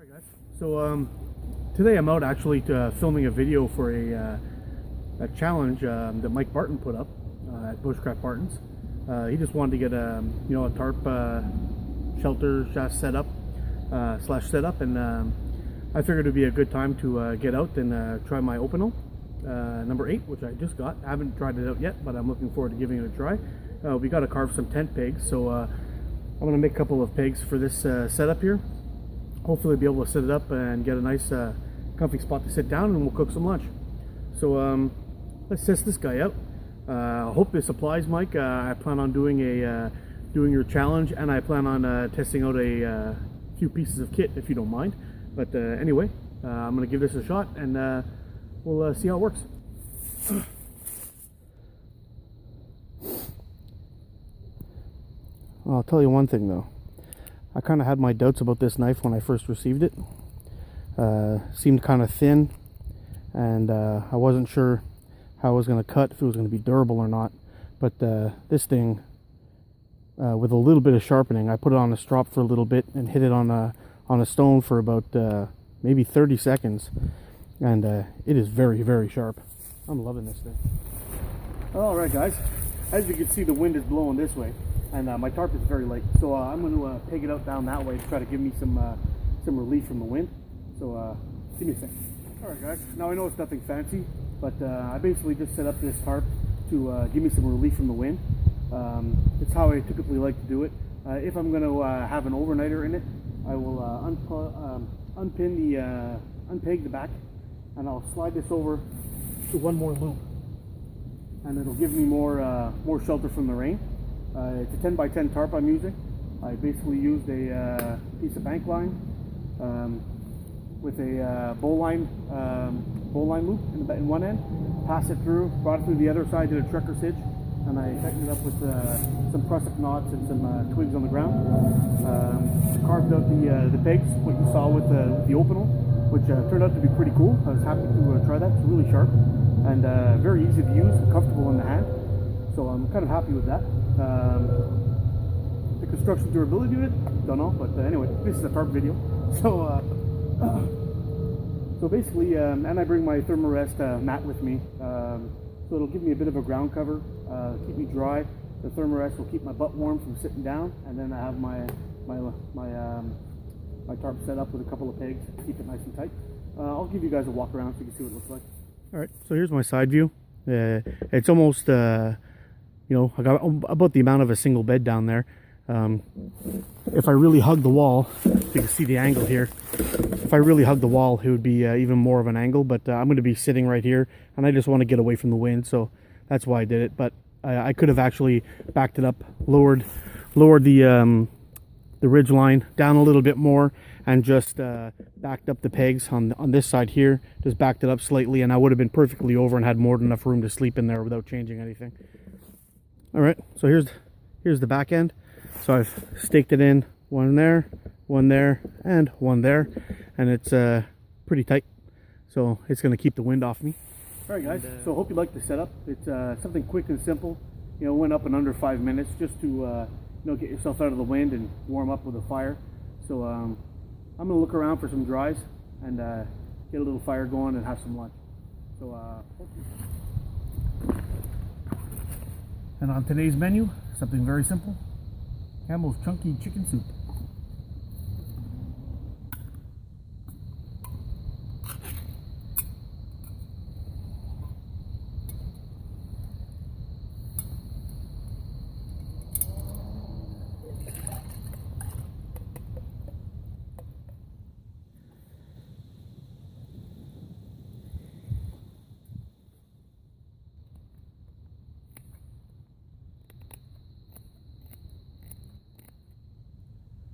Alright guys, so today I'm out actually filming a video for a challenge that Mike Barton put up at Bushcraftbartons. He just wanted to get a tarp shelter set up and I figured it'd be a good time to get out and try my Opinel number 8, which I just got. I haven't tried it out yet, but I'm looking forward to giving it a try. We got to carve some tent pegs, so I'm going to make a couple of pegs for this setup here. Hopefully be able to set it up and get a nice comfy spot to sit down, and we'll cook some lunch. So let's test this guy out. I hope this applies, Mike. I plan on doing your challenge, and I plan on testing out a few pieces of kit, if you don't mind. But anyway, I'm going to give this a shot, and we'll see how it works. I'll tell you one thing though. I kind of had my doubts about this knife when I first received it. Seemed kind of thin, and I wasn't sure how it was going to cut, if it was going to be durable or not. But this thing, with a little bit of sharpening, I put it on a strop for a little bit and hit it on a stone for about maybe 30 seconds, and it is very, very sharp. I'm loving this thing. Alright guys, as you can see, the wind is blowing this way, and my tarp is very light, so I'm going to peg it out down that way to try to give me some relief from the wind. So give me a second. Alright guys, now I know it's nothing fancy, but I basically just set up this tarp to give me some relief from the wind. It's how I typically like to do it. If I'm going to have an overnighter in it, I will unpeg the back, and I'll slide this over to one more loop, and it'll give me more shelter from the rain. It's a 10 by 10 tarp I'm using. I basically used a piece of bank line with a bowline loop in one end, passed it through, brought it through the other side, did a trucker hitch, and I tightened it up with some prusik knots and some twigs on the ground. Carved out the pegs, what you saw with the Opinel, which turned out to be pretty cool. I was happy to try that. It's really sharp and very easy to use and comfortable in the hand. So I'm kind of happy with that. The construction durability of it, don't know, but anyway, this is a tarp video. So basically, and I bring my Thermarest mat with me, so it'll give me a bit of a ground cover, keep me dry. The Thermarest will keep my butt warm from sitting down, and then I have my tarp set up with a couple of pegs to keep it nice and tight. I'll give you guys a walk around so you can see what it looks like. All right, so here's my side view. It's almost I got about the amount of a single bed down there. If I really hug the wall, so you can see the angle here. If I really hug the wall, it would be even more of an angle, but I'm going to be sitting right here, and I just want to get away from the wind, so that's why I did it. But I could have actually backed it up, lowered the ridge line down a little bit more, and just backed up the pegs on this side here, just backed it up slightly, and I would have been perfectly over and had more than enough room to sleep in there without changing anything. All right, so here's the back end. So I've staked it in, one there, and one there, and it's pretty tight, so it's going to keep the wind off me. All right guys, so I hope you like the setup. It's something quick and simple, went up in under 5 minutes, just to get yourself out of the wind and warm up with a fire. So I'm going to look around for some dries and get a little fire going and have some lunch. So and on today's menu, something very simple: Campbell's Chunky Chicken Soup.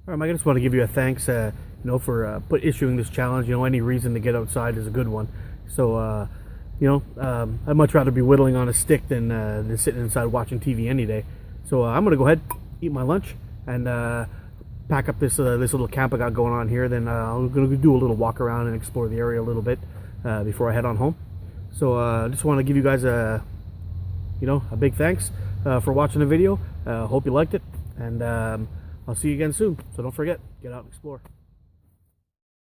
All right, Mike, I just want to give you a thanks, for issuing this challenge. Any reason to get outside is a good one. So, I'd much rather be whittling on a stick than sitting inside watching TV any day. So I'm gonna go ahead, eat my lunch, and pack up this little camp I got going on here. Then I'm gonna do a little walk around and explore the area a little bit before I head on home. So I just want to give you guys a big thanks for watching the video. Hope you liked it, and I'll see you again soon. So don't forget, get out and explore.